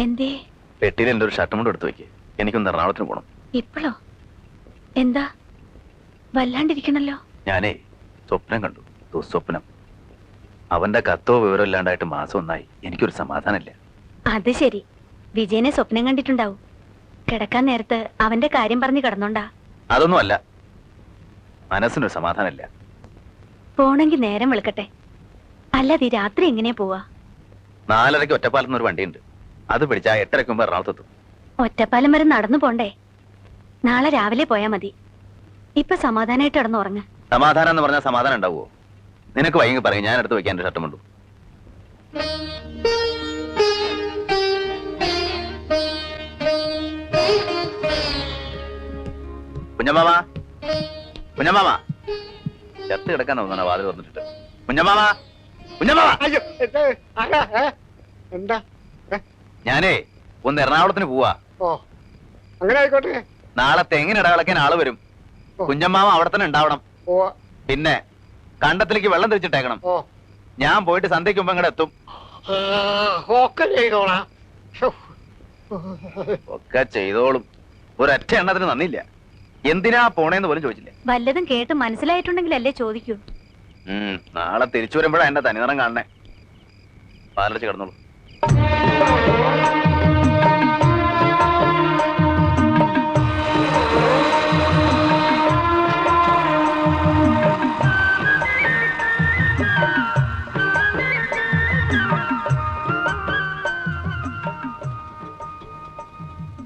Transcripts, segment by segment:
എന്തേ? പെട്ടിയിൽ എന്റെ ഒരു ഷർട്ടും കൂടെ എടുത്തു വെക്ക്. എനിക്കൊന്ന് എറണാകുളത്തിന് പോകണം. ഇപ്പോഴോ? എന്താ വല്ലാണ്ടിരിക്കണല്ലോ? ഞാനേ സ്വപ്നം കണ്ടു, ദുസ്വപ്നം. അവന്റെ കത്തോ വിവരം ഇല്ലാണ്ടായിട്ട് മാസം ഒന്നായി. എനിക്കൊരു സമാധാനമില്ല. അത് ശരി, വിജയനെ സ്വപ്നം കണ്ടിട്ടുണ്ടാവും. കിടക്കാൻ നേരത്ത് അവന്റെ കാര്യം പറഞ്ഞു കിടന്നോണ്ടാ? അതൊന്നും അല്ല, മനസ്സിനൊരു സമാധാനമില്ല. പോണെങ്കി നേരം വെളുക്കട്ടെ, അല്ലാതെ രാത്രി എങ്ങനെയാ പോവാ? 4:30 ഒറ്റപ്പാലത്തുനിന്ന് ഒരു വണ്ടിയുണ്ട്, അത് പിടിച്ചാ 8:30 മുമ്പ് എറണാകുളത്തെത്തും. ഒറ്റപ്പാലം വരെ നടന്നു പോണ്ടേ? നാളെ രാവിലെ പോയാ മതി. ഇപ്പൊ സമാധാനായിട്ട് കിടന്നു ഉറങ്ങ. സമാധാനം എന്ന് പറഞ്ഞാൽ സമാധാനം ഉണ്ടാവുമോ? നിനക്ക് വൈകി പറയും, ഞാൻ എടുത്ത് വെക്കാൻ എന്റെ ഷർട്ടും കൊണ്ടു. കുഞ്ഞമ്മാമ, കുഞ്ഞമ്മാമ, ചത്ത് കിടക്കാൻ തോന്നണ വാതിൽ വന്നിട്ട്. കുഞ്ഞമ്മാമ, കുഞ്ഞമ്മാമ, എന്താ? ഞാനേ ഒന്ന് എറണാകുളത്തിന് പോവാ. ഓ, അങ്ങനെ ആയിക്കോട്ടെ. നാളെ തെങ്ങിന് ഇടവിളക്കാൻ ആള് വരും. കുഞ്ഞമ്മാമ അവിടെ തന്നെ ഉണ്ടാവണം. പിന്നെ കണ്ടത്തിലേക്ക് വെള്ളം തിരിച്ചിട്ടേക്കണം. ഞാൻ പോയിട്ട് സന്ധ്യയ്ക്ക് മുമ്പ് ഇങ്ങോട്ട് എത്തും. ഒക്കെ ചെയ്തോളും. ഒരൊറ്റ എണ്ണത്തിന് നന്ദിയില്ല. എന്തിനാ പോണേന്ന് പോലും ചോദിച്ചില്ല. വല്ലതും കേട്ട് മനസ്സിലായിട്ടുണ്ടെങ്കിലല്ലേ ചോദിക്കൂ. നാളെ തിരിച്ചു വരുമ്പോഴാ എന്റെ തനിനിറം കാണണേ. പാലടിച്ച് കിടന്നോളൂ.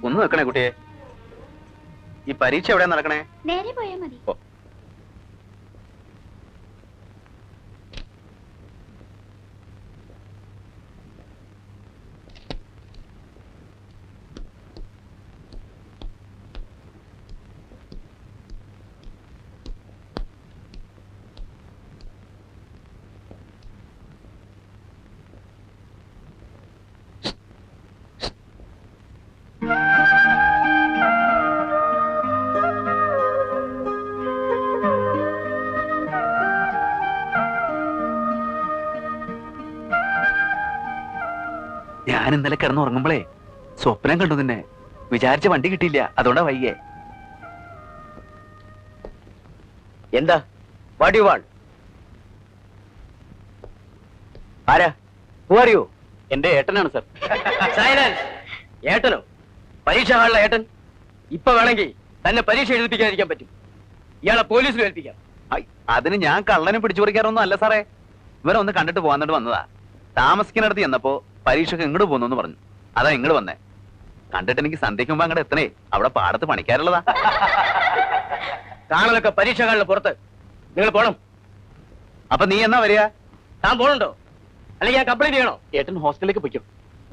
ഒന്ന് വെക്കണേ കുട്ടിയെ. ഈ പരീക്ഷ എവിടെയാ നടക്കണേ? നേരെ പോയാ മതി. ഞാൻ ഇന്നലെ കിടന്നുറങ്ങുമ്പോഴേ സ്വപ്നം കണ്ടു നിന്നെ. വിചാരിച്ച വണ്ടി കിട്ടിയില്ല, അതുകൊണ്ടാ വൈകിയേ. എന്താ? What you want? ആരാ? Who are you? എന്റെ ഏട്ടനാണ് സർ. സൈലൻസ്. ഏട്ടനോ? പരീക്ഷ ഹാളിലെ ഏട്ടൻ? ഇപ്പൊ വേണമെങ്കിൽ തന്നെ പരീക്ഷ എഴുതിപ്പിക്കാതിരിക്കാൻ പറ്റും. ഇയാളെ പോലീസിൽ ഏൽപ്പിക്കാം. അതിന് ഞാൻ കള്ളനെ പിടിച്ചു പറിക്കാറൊന്നും അല്ല സാറേ. ഇവരെ ഒന്ന് കണ്ടിട്ട് പോകാന്നിട്ട് വന്നതാ. താമസിക്കുന്നിടത്ത് ചെന്നപ്പോ പരീക്ഷക്ക് ഇങ്ങോട്ട് പോകുന്നു പറഞ്ഞു. അതാ ഇങ്ങോട്ട് വന്നേ. കണ്ടിട്ട് എനിക്ക് സന്ധ്യയ്ക്ക് മുമ്പ് അങ്ങോട്ട് എത്തണേ. അവിടെ പാടത്ത് പണിക്കാറുള്ളതാ. കാണലൊക്കെ പരീക്ഷ ഹാളിലെ പുറത്ത്. നിങ്ങൾ പോണം. അപ്പൊ നീ എന്നാ വരിക? താൻ പോണുണ്ടോ? അല്ലെങ്കിൽ ഞാൻ കംപ്ലൈന്റ് ചെയ്യണോ? ഏട്ടൻ ഹോസ്റ്റലിലേക്ക് പോയിക്കോ,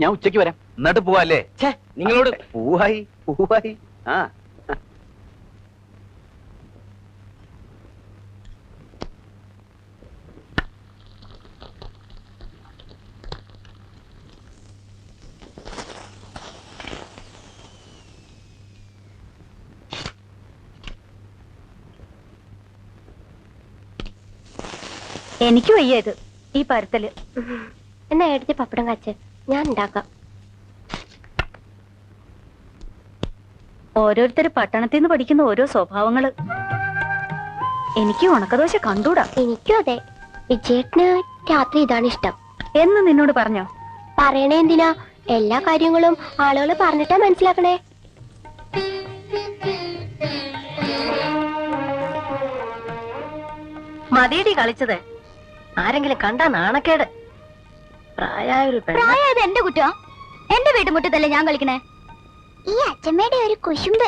ഞാൻ ഉച്ചയ്ക്ക് വരാം. എന്നിട്ട് പോവാല്ലേ? നിങ്ങളോട് പൂവായി പൂവായി. ആ, എനിക്ക് വയ്യ ഇത്, ഈ പരുത്തല്. എന്നാ എടുത്ത് പപ്പടം കാച്ച്, ഞാൻ ഉണ്ടാക്കാം. ഓരോരുത്തര് പട്ടണത്തിൽ നിന്ന് പഠിക്കുന്ന ഓരോ സ്വഭാവങ്ങള്. എനിക്ക് ഉണക്കദോശ കണ്ടൂടാ. എനിക്കും അതെ. വിജയേട്ടന് രാത്രി ഇതാണ് ഇഷ്ടം എന്ന് നിന്നോട് പറഞ്ഞോ? പറയണേ എന്തിനാ? എല്ലാ കാര്യങ്ങളും ആളുകൾ പറഞ്ഞിട്ടാ മനസ്സിലാക്കണേ. മതിയടി കളിച്ചത്. ആരെങ്കിലും കണ്ടാ നാണക്കേട്. പ്രായത് എന്റെ കുറ്റോ? എന്റെ വീട്ടുമുറ്റത്തല്ലേ ഞാൻ കളിക്കണേ. ഈ അച്ഛമ്മയുടെ ഒരു കുശുമ്പ്.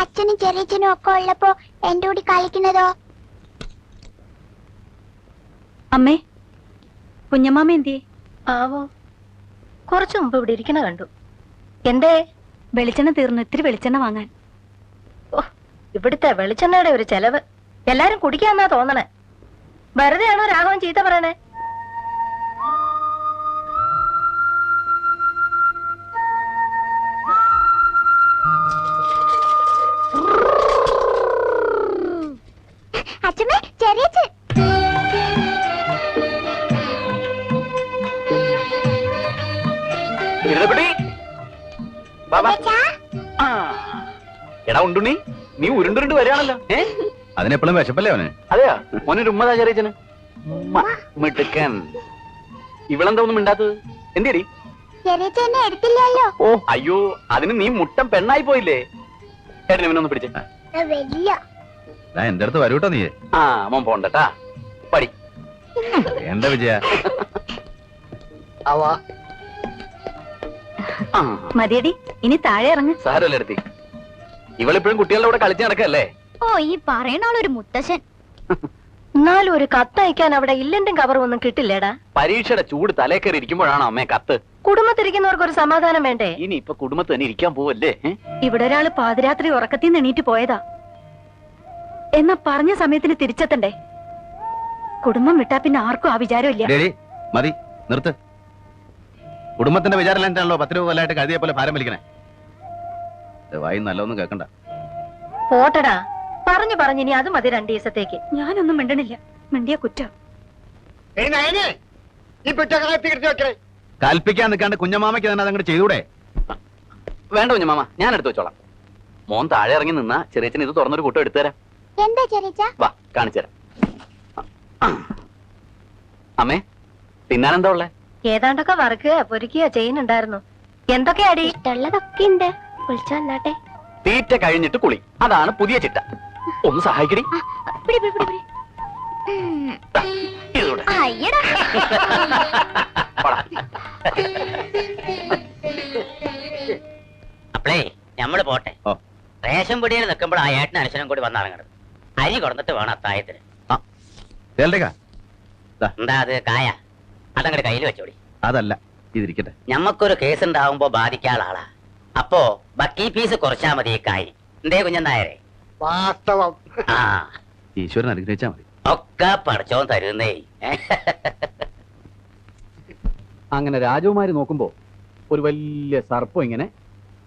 അച്ഛനും ചെറിയച്ഛനും ഒക്കെ ഉള്ളപ്പോ എന്റെ കൂടി കളിക്കുന്നതോ? അമ്മേ, കുഞ്ഞമ്മാമ എന്തിയെ? ആവോ, കുറച്ചു മുമ്പ് ഇവിടെ ഇരിക്കണ കണ്ടു. എന്തേ? വെളിച്ചെണ്ണ തീർന്നു, ഇത്തിരി വെളിച്ചെണ്ണ വാങ്ങാൻ. ഇവിടുത്തെ വെളിച്ചെണ്ണയുടെ ഒരു ചെലവ്. എല്ലാരും കുടിക്കാന്നാ തോന്നണേ. വെറുതെയാണോ രാഘവൻ ചീത്ത പറയണേ? അച്ഛമ്മേ, ചെറിയച്ഛൻ. വാ, വാ. ചെറിയച്ചാ, ആ. എടാ ഉണ്ടുണ്ണി, നീ ഉരുണ്ടുരുണ്ട് വരികയാണല്ലോ. അതിനെപ്പോഴും വിശപ്പല്ലേ അവന്? അതെയാ, മോനൊരു ഉമ്മതാ ചെറിയച്ചന്. മിടുക്കൻ. ഇവളെന്താ ഒന്നും മിണ്ടാത്തത്? എന്തേടി? ചെറിയച്ച എന്നെ എടുത്തില്ലല്ലോ. ഓ അയ്യോ, അതിന് നീ മുട്ടൻ പെണ്ണായി പോയില്ലേ? ഏട്ടനെ ഇവനൊന്ന് പിടിച്ചേ. വലിയ എന്റെ അടുത്ത് വരൂട്ടോ നീ. ആ മോൻ പോണ്ടട്ടാ, പടി. എന്താ വിജയ? ആവാ. മതിയടി, ഇനി താഴെ ഇറങ്ങ്. സാരല്ലേ എടുത്തി, ഇവളിപ്പോഴും കുട്ടികളുടെ കൂടെ കളിച്ച് നടക്കല്ലേ? ഓ, ഈ പറയണ ആളൊരു മുത്തശ്ശൻ. എന്നാലും ഒരു കത്തയക്കാൻ അവിടെ ഇല്ലന്റും കവറും ഒന്നും കിട്ടില്ലേടാ. പരീക്ഷയുടെ ചൂട് തലേ കയറി ഇരിക്കുമ്പോഴാണോ അമ്മേ കത്ത്? കുടുംബത്തിരിക്കുന്നവർക്ക് ഒരു സമാധാനം വേണ്ടേ? ഇനി ഇപ്പൊ കുടുംബത്ത് തന്നെ ഇരിക്കാൻ പോവല്ലേ? ഇവിടെ ഒരാള് പാതിരാത്രി ഉറക്കത്തിൽ നിന്ന് എണീറ്റ് പോയതാ. എന്നാ പറഞ്ഞ സമയത്തിന് തിരിച്ചെത്തണ്ടേ? കുടുംബം വിട്ടാ പിന്നെ ആർക്കും ആ വിചാരം ഇല്ല. മതി, നിർത്ത്. കുടുംബത്തിന്റെ വിചാരം എന്താണല്ലോ 10 രൂപ കൊല്ലായിട്ട് കഴുതിയെ പോലെ ഭാരം വലിക്കണേ. വായി നല്ലൊന്നും കേൾക്കണ്ട. പോട്ടടാ, പറഞ്ഞു ഇനി അത് മതി 2 ദിവസത്തേക്ക്. ഞാനൊന്നും മിണ്ടണില്ല, മിണ്ടിയ കുറ്റം. ഏയ് നയനെ, ഈ പിറ്റകളെ തീർത്ത് വെക്കണേ. കൽപ്പിക്കാൻ നിൽക്കാണ്ട് കുഞ്ഞമാമയ്ക്ക് തന്നെ അതങ്ങോട്ട് ചെയ്തൂടെ? വേണ്ട കുഞ്ഞമാമ, ഞാൻ എടുത്തു വെച്ചോളാം. മോൻ താഴെ ഇറങ്ങി നിന്നാ ചെറിയച്ചൻ ഇത് തുറന്നൊരു കൂട്ടം എടുത്തുതരാം. എന്താ ചെറിയച്ച? വാ, കാണിച്ചു തരാം. അമ്മേ, തിന്നാനെന്താ ഉള്ളേ? ഏതാണ്ടൊക്കെ വറുക്കുക പൊരിക്കുക ചെയ്യുന്നുണ്ടായിരുന്നു. എന്തൊക്കെയാടി? ഇഷ്ടമുള്ളതൊക്കെ ഉണ്ട്. വിളിച്ചു വന്നാട്ടെ. തീറ്റ കഴിഞ്ഞിട്ട് കുളി, അതാണ് പുതിയ ചിട്ട. ഒന്ന് സഹായിക്കടി. പിടി, പിടി, പിടി, പിടി. ഇതൂടെ. അയ്യടാ. പോടാ. അപ്പളേ ഞമ്മള് പോട്ടെ. ഓ. റേഷൻ പൊടിയിൽ നിൽക്കുമ്പോൾ ആ ഏട്ടനും അനുസരണം കൂടി വന്നിറങ്ങണത്. അരി കൊടുത്തിട്ട് വേണം അത്തായത്തിന്. എന്താ അത് കായ? അതങ്ങടെ കയ്യിൽ വെച്ചോടി. അതല്ല, ഇതിരിക്കട്ടെ. ഞമ്മക്കൊരു കേസ് ഉണ്ടാവുമ്പോ ബാധിക്കാനുള്ള ആളാ. അപ്പോ ബക്കി പീസ് കുറച്ചാ മതി ഈ കായ്. എന്തേ കുഞ്ഞനായരെ? വാസ്തവം. ആ, ഈശ്വരൻ അനുഗ്രഹിച്ചാ മതി. ഒക്കെ പഠിച്ചോൻ തരുന്നേ. അങ്ങനെ രാജകുമാരി നോക്കുമ്പോ ഒരു വലിയ സർപ്പം ഇങ്ങനെ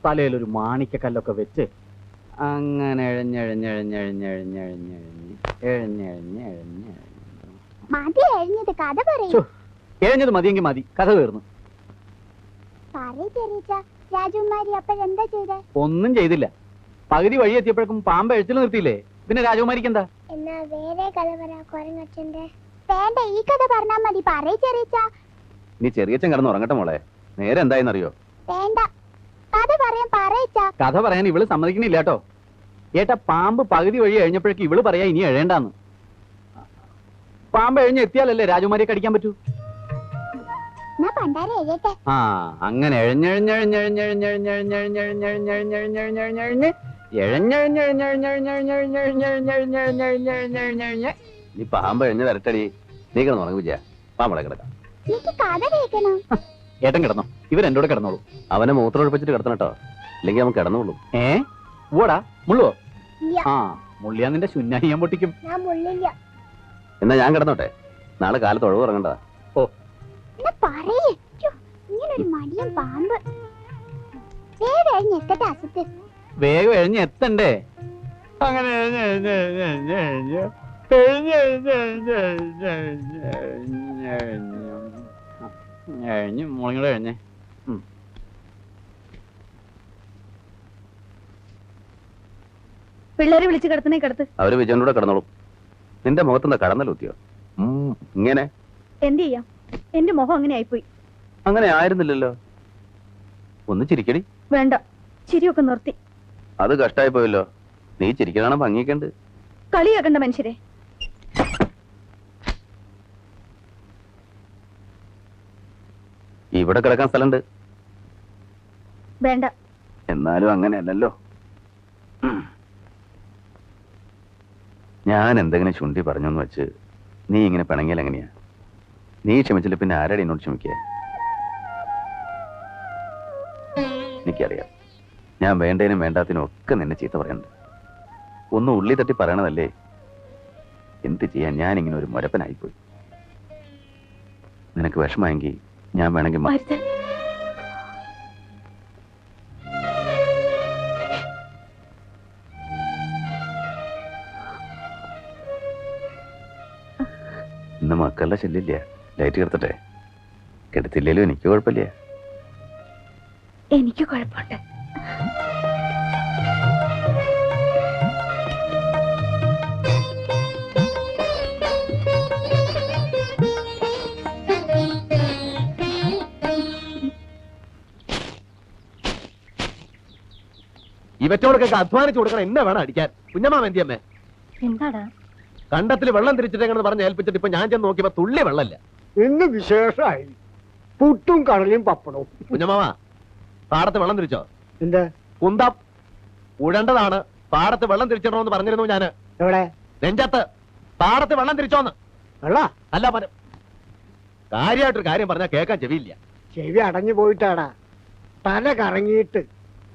തലയിലൊരു മാണിക്കക്കല്ലൊക്കെ വെച്ച് അങ്ങനെ മതി എഴുന്നത്, കഥ പറയും. എഴഞ്ഞത് മതിയെങ്കിൽ മതി, കഥ തീർന്നു. പറയ് ചെറിയച്ച, രാജകുമാരി അപ്പോഴെന്താ ചെയ്തേ? ഒന്നും ചെയ്തില്ല. പകുതി വഴി എത്തിയപ്പോഴേക്കും പാമ്പ് എഴുത്തിൽ നിർത്തിയില്ലേ, പിന്നെ രാജകുമാരിക്ക് എന്താ? എന്നാ വേറെ കഥ പറ, കൊരങ്ങച്ചന്റെ. വേണ്ട, ഈ കഥ പറഞ്ഞാ മതി. പറയ് ചെറിയച്ച. നീ ചെറിയച്ചൻ കിടന്ന് ഉറങ്ങട്ടെ മോളെ. നേരെ എന്തായെന്നറിയോ? വേണ്ട, കഥ പറയാൻ പറയച്ച. കഥ പറയാൻ ഇവള് സമ്മതിക്കണില്ല കേട്ടോ. ഏട്ടാ, പാമ്പ് പകുതി വഴി കഴിഞ്ഞപ്പോഴേക്കും ഇവള് പറയാ ഇനി എഴേണ്ടാന്ന്. പാമ്പ് എഴിഞ്ഞ് എത്തിയാലല്ലേ രാജകുമാരിയെ കടിക്കാൻ പറ്റൂ. എന്നാ പണ്ടാരെ എഴുതട്ടെ. ആ, അങ്ങനെ നീ പാമ്പ് എഴിഞ്ഞ് വരട്ടടി. നീ കിടന്ന് ഉറങ്ങി വിജയ. പാമ്പളെ കിടക്കാം. എനിക്ക് കഥ കേൾക്കണം. ഏട്ടൻ കിടന്നോ, ഇവരെന്നോട് കിടന്നോളൂ. അവനെ മൂത്രം ഒഴിപ്പിച്ചിട്ട് കിടത്തണം കേട്ടോ, ഇല്ലെങ്കിൽ അവൻ കിടന്നുള്ളൂ. ഓടാ മുള്ളുവോ? ഇല്ല, ആ, മുള്ളിയാ നിന്റെ ശുന്നാനി ഞാൻ പൊട്ടിക്കും. ഞാൻ മുള്ളില്ല. എന്നാ ഞാൻ കിടന്നോട്ടെ, നാളെ കാലത്ത് ഒഴിവ് ഇറങ്ങണ്ടതാ. എന്നാ പറയേ. ഇങ്ങനൊരു മടിയൻ പാമ്പ്. വേറെ എഴുന്നെത്തട്ടെ അസത്ത്. വേഗം എഴിഞ്ഞ് എത്തണ്ടേ? അങ്ങനെ എഴിഞ്ഞ് മോളിങ്ങോട് എഴിഞ്ഞേ. പിള്ളേരെ വിളിച്ച് കിടത്തണേ കിടത്ത്. അവര് വിജയന്റെ കൂടെ കിടന്നോളും. നിന്റെ മുഖത്തെന്താ കടന്നലൂത്തിയോ? ഇങ്ങനെ എന്ത് ചെയ്യാം, എന്റെ മുഖം അങ്ങനെ ആയിപ്പോയി. അങ്ങനെ ആയിരുന്നില്ലല്ലോ. ഒന്ന് ചിരിക്കടി. വേണ്ട, ചിരിയൊക്കെ നിർത്തി. അത് കഷ്ടായി പോയല്ലോ. നീ ചിരിക്കണ ഭംഗിക്കണ്ട്. കളിയാക്കണ്ട മനുഷ്യരെ. ഇവിടെ കിടക്കാൻ സ്ഥലമുണ്ട്. വേണ്ട. എന്നാലും അങ്ങനെയല്ലല്ലോ. ഞാൻ എന്തെങ്കിലും ചുണ്ടി പറഞ്ഞെന്ന് വെച്ച് നീ ഇങ്ങനെ പിണങ്ങിയാൽ എങ്ങനെയാ? നീ ക്ഷമിച്ചില്ല പിന്നെ ആരാടി എന്നോട് ക്ഷമിക്കുക? എനിക്കറിയാം, ഞാൻ വേണ്ടതിനും വേണ്ടാത്തിനും ഒക്കെ നിന്നെ ചീത്ത പറയുന്നുണ്ട്. ഒന്ന് ഉള്ളി തട്ടി പറയണതല്ലേ. എന്ത് ചെയ്യാൻ, ഞാൻ ഇങ്ങനെ ഒരു മുരപ്പനായിപ്പോയി. നിനക്ക് വിഷമായെങ്കിൽ ഞാൻ വേണമെങ്കിൽ ഇന്ന് മക്കളുടെ ശല്യമില്ല. ലൈറ്റ് കെടുത്തട്ടെ? കെടുത്തില്ലേലും എനിക്ക് കുഴപ്പമില്ല. എനിക്ക് കുഴപ്പമുണ്ട്. ഇവറ്റോടൊക്കെ അധ്വാനിച്ചു കൊടുക്കണം എന്നെ വേണം അടിക്കാൻ. കുഞ്ഞമ്മാമ എന്തിയമ്മേ? എന്താടാ? കണ്ടത്തിൽ വെള്ളം തിരിച്ചിട്ടെന്ന് പറഞ്ഞ് ഏൽപ്പിച്ചിട്ട് ഇപ്പൊ ഞാൻ ചെന്ന് നോക്കിയപ്പോ തുള്ളി വെള്ളമില്ല. ഇന്ന് വിശേഷമായി പുട്ടും കടലയും പപ്പടവും. കുഞ്ഞമ്മാമ പാടത്ത് വെള്ളം തിരിച്ചോ? എന്താ കുന്തം ഉഴണ്ടതാണ്. പാടത്ത് വെള്ളം തിരിച്ചിടണമെന്ന് പറഞ്ഞിരുന്നു ഞാന്. എവിടെ? നെഞ്ചത്ത്. പാടത്ത് വെള്ളം തിരിച്ചോന്ന്. വെള്ള അല്ല കാര്യമായിട്ടൊരു കാര്യം പറഞ്ഞാൽ കേൾക്കാൻ ചെവിയില്ല. ചെവി അടഞ്ഞു പോയിട്ടാടാ. തല കറങ്ങിയിട്ട്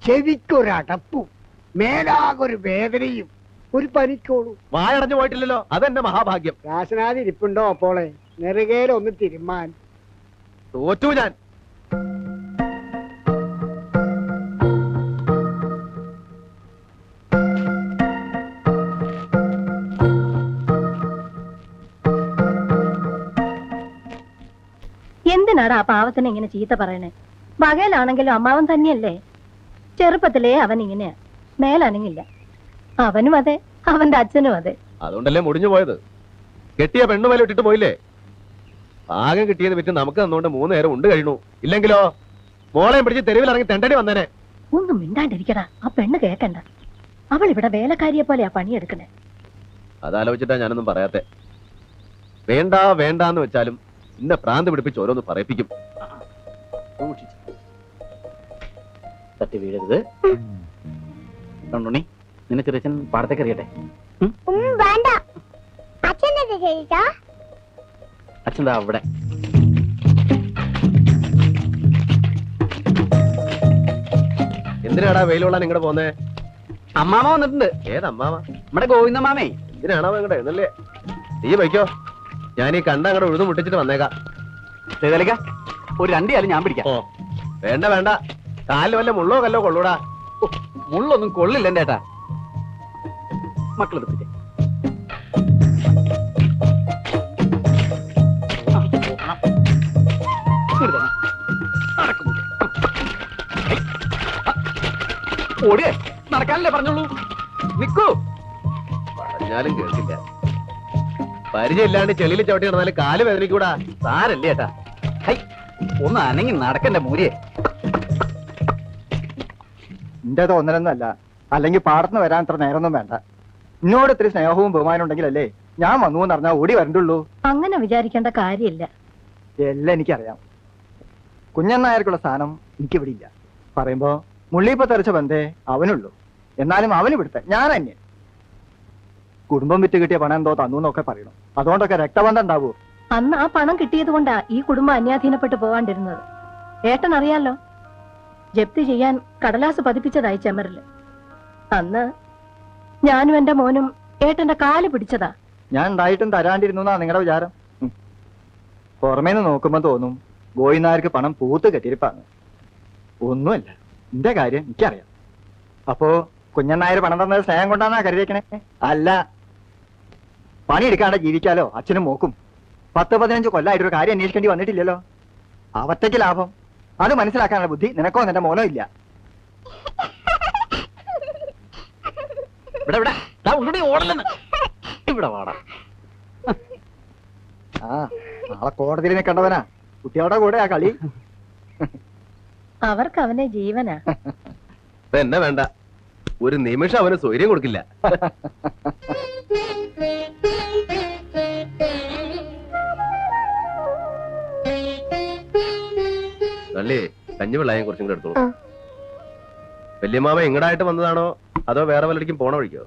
ചെവിക്കൊരടപ്പും മേലാകൊരു വേദനയും ഒരു പനിക്കോളും. വായടഞ്ഞു പോയിട്ടില്ലല്ലോ, അതെന്റെ മഹാഭാഗ്യം. രാസനാഥ് ഇരിപ്പുണ്ടോ അപ്പോളെ? നെറുകയിലൊന്ന് തിരുമാൻ. തോറ്റു ഞാൻ. എന്തിനാടാ ആ പാവത്തിനെ ഇങ്ങനെ ചീത്ത പറയണേ? പകയിലാണെങ്കിലും അമ്മാവൻ തന്നെയല്ലേ. ചെറുപ്പത്തിലേ അവൻ ഇങ്ങനെയാ, മേലനങ്ങില്ല. അവനും അതെ, അവന്റെ അച്ഛനും അതെ. അതുകൊണ്ടല്ലേ മുടിഞ്ഞു പോയത്. കെട്ടിയ പെണ്ണു വില ഇട്ടിട്ട് പോയില്ലേ? ആകെ കിട്ടിയത് വിറ്റ് നമുക്ക് തന്നുകൊണ്ട് 3 നേരം ഉണ്ട് കഴിഞ്ഞു. ഇല്ലെങ്കിലോ മോളെയും പിടിച്ച് തെരുവിൽ ഇറങ്ങി തെണ്ടടി വന്നേനെ. ഒന്നും മിണ്ടാണ്ടിരിക്കടാ, ആ പെണ്ണ് കേക്കണ്ട. അവൾ ഇവിടെ വേലക്കാരിയെ പോലെയാ പണിയെടുക്കണേ. അതാലോചിച്ചിട്ടാ ഞാനൊന്നും പറയാത്തെ. വേണ്ട വേണ്ടാന്ന് വെച്ചാലും ഇന്ന പ്രാന്ത് പിടിപ്പിച്ച് ഓരോന്ന് പറയിപ്പിക്കും. തട്ടി വീഴരുത്. കണ്ണുണ്ണി, നിന്നെ ചെറിയച്ഛൻ പാടത്തേക്ക് അറിയട്ടെ. വേണ്ട. അച്ഛൻ എന്താ ചെയ്താ? അച്ഛൻ ദാ അവിടെ. എന്തിനാടാ വെയിലുള്ള നിങ്ങടെ പോന്നേ? അമ്മാമ വന്നിട്ടുണ്ട്. ഏതമ്മാമ? നമ്മുടെ ഗോവിന്ദമാമേ. ഇതിനാണോ നിങ്ങടെ എന്നല്ലേ? നീ വയ്ക്കോ, ഞാൻ ഈ കണ്ട അങ്ങടെ ഉഴുതു മുട്ടിച്ചിട്ട് വന്നേക്കാം. ചെയ്തലിക്ക ഒരു 2 കാലം ഞാൻ പിടിക്കാം. ഓ വേണ്ട വേണ്ട, കാലിൽ വല്ല മുള്ളോ കല്ലോ കൊള്ളൂടാ. മുള്ളൊന്നും കൊള്ളില്ല എന്റെ ഏട്ടാ. മക്കളെടുപ്പിച്ചേ. ഓടിയേ, നടക്കാനല്ലേ പറഞ്ഞോളൂ. നിക്കൂ. പറഞ്ഞാലും കേൾക്കില്ല. പരിചയമില്ലാണ്ട് ചെളിയിൽ ചവിട്ടി നടന്നാലും കാല് വേദനിക്കൂടാ. സാരല്ലേ ഏട്ടാ. ഹൈ, ഒന്ന് അനങ്ങി നടക്കണ്ട മൂരിയെ. എന്റെ തോന്നലൊന്നല്ല, അല്ലെങ്കിൽ പാടത്തുനിന്ന് വരാൻ അത്ര നേരമൊന്നും വേണ്ട. എന്നോട് ഇത്തിരി സ്നേഹവും ബഹുമാനം ഉണ്ടെങ്കിലല്ലേ ഞാൻ വന്നു എന്ന് പറഞ്ഞാൽ ഓടി വരണ്ടുള്ളൂ. അങ്ങനെ വിചാരിക്കേണ്ട കാര്യമില്ല. എല്ലാം എനിക്കറിയാം. കുഞ്ഞനായർക്കുള്ള സ്ഥാനം എനിക്കിവിടെ ഇല്ല. പറയുമ്പോ മുള്ളിപ്പ തെറിച്ച ബന്ധേ അവനുള്ളൂ. എന്നാലും അവന് ഇവിടുത്തെ ഞാൻ അന്യൻ. കുടുംബം വിറ്റ് കിട്ടിയ പണം എന്തോ തന്നു എന്നൊക്കെ പറയണം. അതുകൊണ്ടൊക്കെ രക്തബന്ധം ഉണ്ടാവൂ. അന്ന് ആ പണം കിട്ടിയത് കൊണ്ടാ ഈ കുടുംബം അന്യാധീനപ്പെട്ട് പോവാണ്ടിരുന്നത്. ഏട്ടൻ അറിയാലോ, ജപ്തി ചെയ്യാൻ കടലാസ് പതിപ്പിച്ചതായി ചെമ്മരില്. അന്ന് ഞാനും എന്റെ മോനും ഏട്ടന്റെ കാല് പിടിച്ചതാ. ഞാൻ ഉണ്ടായിട്ടും തരാണ്ടിരുന്നു എന്നാ നിങ്ങളുടെ വിചാരം? പുറമേന്ന് നോക്കുമ്പോ തോന്നും ഗോയിനാർക്ക് പണം പൂത്ത് കെട്ടിരിപ്പാണ്. ഒന്നുമല്ല, എന്റെ കാര്യം എനിക്കറിയാം. അപ്പോ കുഞ്ഞനായർ പണം തന്നത് സ്നേഹം കൊണ്ടാന്നാ കരുതിയേക്കണേ? അല്ല, പണിയെടുക്കാണ്ട് ജീവിക്കാലോ അച്ഛനും മോക്കും. 10-15 കൊല്ലമായിട്ടൊരു കാര്യം അന്വേഷിക്കേണ്ടി വന്നിട്ടില്ലല്ലോ. അവറ്റയ്ക്ക് ലാഭം. അത് മനസ്സിലാക്കാനുള്ള ബുദ്ധി നിനക്കോ നിന്റെ മോനോ ഇല്ല. ഇവിടെ വാടാ. ആ, നാളെ കോടതിയിൽ നിൽക്കേണ്ടവനാ. കുട്ടികളുടെ കൂടെ ആ കളി. അവർക്ക് അവനെ ജീവനാ. എന്നെ വേണ്ട, ഒരു നിമിഷം അവന് സ്വൈര്യം കൊടുക്കില്ല. നല്ലേ, കഞ്ഞിവെള്ളായും കുറച്ചും കൂടെ എടുത്തോളൂ. വല്യമാമ ഇങ്ങടായിട്ട് വന്നതാണോ അതോ വേറെ വല്ലടിക്കും പോണ വഴിക്കോ?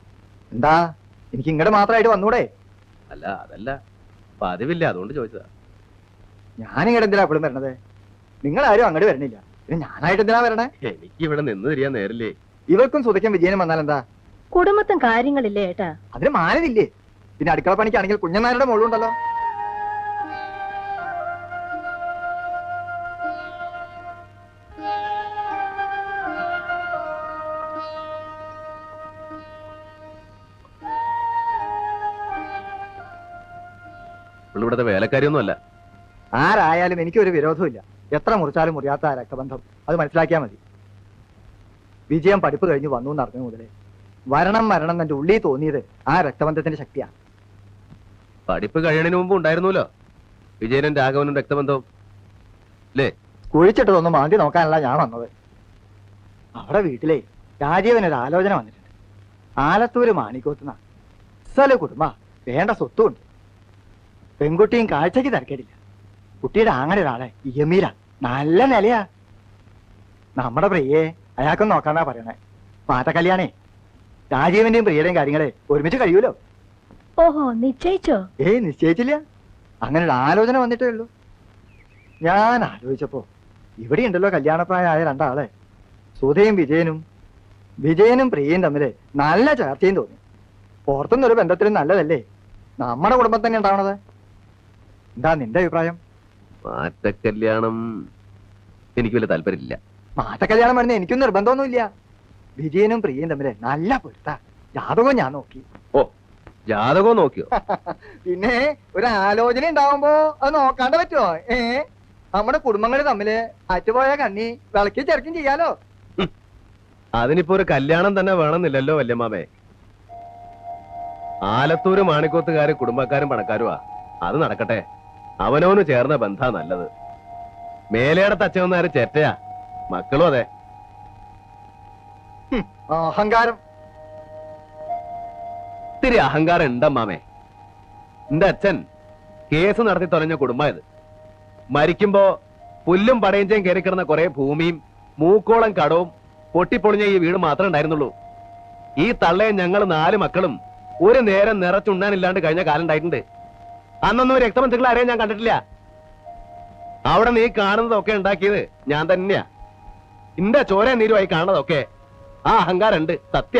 എന്താ, എനിക്ക് ഇങ്ങോട്ട് മാത്രമായിട്ട് വന്നൂടെ? അല്ല അതല്ല, പതിവില്ല, അതുകൊണ്ട് ചോദിച്ചതാ. ഞാനിങ്ങോട്ട് എന്തിനാ എപ്പോഴും വരണത്? നിങ്ങളാരും അങ്ങോട്ട് വരണില്ല, പിന്നെ ഞാനായിട്ട് എന്തിനാ വരണേ? എനിക്ക് ഇവിടെ നിന്ന് തിരിയാൻ നേരില്ലേ. ഇവർക്കും സുതയ്ക്കും വിജയനും വന്നാൽ എന്താ? കുടുംബത്തും കാര്യങ്ങളില്ലേ ഏട്ടാ? അതിന് മാനതില്ലേ? പിന്നെ അടുക്കള പണിക്കാണെങ്കിൽ കുഞ്ഞനാരുടെ മോളുണ്ടല്ലോ. ഇവിടുത്തെ വേലക്കാരിയൊന്നും അല്ല. ആരായാലും എനിക്കൊരു വിരോധമില്ല. എത്ര മുറിച്ചാലും മുറിയാത്ത രക്തബന്ധം, അത് മനസ്സിലാക്കിയാൽ മതി. വിജയം പഠിപ്പ് കഴിഞ്ഞ് വന്നു എന്നറിഞ്ഞു മുതലേ വരണം മരണം എന്റെ ഉള്ളിൽ തോന്നിയത് ആ രക്തബന്ധത്തിന്റെ ശക്തിയാണ്. പഠിപ്പ് കഴിയണതിന് മുമ്പ് ഉണ്ടായിരുന്നല്ലോ വിജയനും രാഘവനും രക്തബന്ധവും അല്ലേ? കുഴിച്ചിട്ടതൊന്നും മാന്തി നോക്കാനല്ല ഞാൻ വന്നത്. അവിടെ വീട്ടിലെ രാജീവനൊരു ആലോചന വന്നിട്ടുണ്ട്. ആലത്തൂര് മാണിക്കോത്തുന്ന സ്ഥല കുടുംബ വേണ്ട സ്വത്തുണ്ട്. പെൺകുട്ടിയും കാഴ്ചക്ക് തിരക്കേടില്ല. കുട്ടിയുടെ ആങ്ങനെ ഒരാളെ ഇയമീര നല്ല നിലയാ. നമ്മുടെ പ്രിയയെ അയാൾക്കൊന്നും നോക്കാന്നാ പറയണേ. മാറ്റ കല്യാണേ രാജീവന്റെയും പ്രിയയുടെയും കാര്യങ്ങളെ ഒരുമിച്ച് കഴിയൂലോ. ഓഹോ, നിശ്ചയിച്ചോ? നിശ്ചയിച്ചില്ല. അങ്ങനെ ഒരു ആലോചന വന്നിട്ടേ ഉള്ളൂ. ഞാൻ ആലോചിച്ചപ്പോ ഇവിടെ ഉണ്ടല്ലോ കല്യാണപ്രായമായ രണ്ടാളെ, സുധയും വിജയനും പ്രിയയും തമ്മില് നല്ല ചർച്ചയും തോന്നി. പുറത്തുനിന്നൊരു ബന്ധത്തിലും നല്ലതല്ലേ നമ്മുടെ കുടുംബം തന്നെ ഉണ്ടാവണത്. എന്താ നിന്റെ അഭിപ്രായം? മാറ്റക്കല്യാണം എനിക്ക് വലിയ താല്പര്യമില്ല. മാറ്റക്കല്യാണം വരുന്ന എനിക്കും നിർബന്ധമൊന്നുമില്ല. വിജയനും പ്രിയയും തമ്മില് നല്ല പൊരുത്ത. ജാതകവും ഞാൻ നോക്കി. ഓ, ജാതകവും നോക്കിയോ? പിന്നെ ഒരു ആലോചന ഉണ്ടാവുമ്പോ അത് നോക്കാണ്ട് പറ്റുമോ? നമ്മുടെ കുടുംബങ്ങൾ തമ്മില് അറ്റുപോയ കണ്ണി വിളക്കി ചെറുക്കും ചെയ്യാലോ. അതിനിപ്പോ ഒരു കല്യാണം തന്നെ വേണമെന്നില്ലല്ലോ വല്യമ്മാമേ. ആലത്തൂര് മാണിക്കോത്തുകാര് കുടുംബക്കാരും പണക്കാരുമാ. അത് നടക്കട്ടെ. അവനവന് ചേർന്ന ബന്ധാ നല്ലത്. മേലേടത്ത് അച്ഛനാര് ചേറ്റയാ, മക്കളും അതെ. അഹങ്കാരം. ഇത്തിരി അഹങ്കാരം ഉണ്ടമ്മാമേ. എന്റെ അച്ഛൻ കേസ് നടത്തി തൊലഞ്ഞ കുടുംബം ഇത്. മരിക്കുമ്പോ പുല്ലും പടയഞ്ചയും കയറിക്കിടന്ന കുറെ ഭൂമിയും മൂക്കോളം കടവും പൊട്ടിപ്പൊളിഞ്ഞ ഈ വീട് മാത്രമേ ഉണ്ടായിരുന്നുള്ളൂ. ഈ തള്ളയെ ഞങ്ങൾ 4 മക്കളും ഒരു നേരം നിറച്ചുണ്ണാനില്ലാണ്ട് കഴിഞ്ഞ കാലം ഉണ്ടായിട്ടുണ്ട്. അന്നൊന്നും രക്തബന്ധുക്കൾ ആരെയും ഞാൻ കണ്ടിട്ടില്ല. അവിടെ നീ കാണുന്നതൊക്കെ ഉണ്ടാക്കിയത് ഞാൻ തന്നെയാ. ഇന്റെ ചോര നീരുമായി കാണുന്നതൊക്കെ ആ അഹങ്കാരം ഉണ്ട്, സത്യ.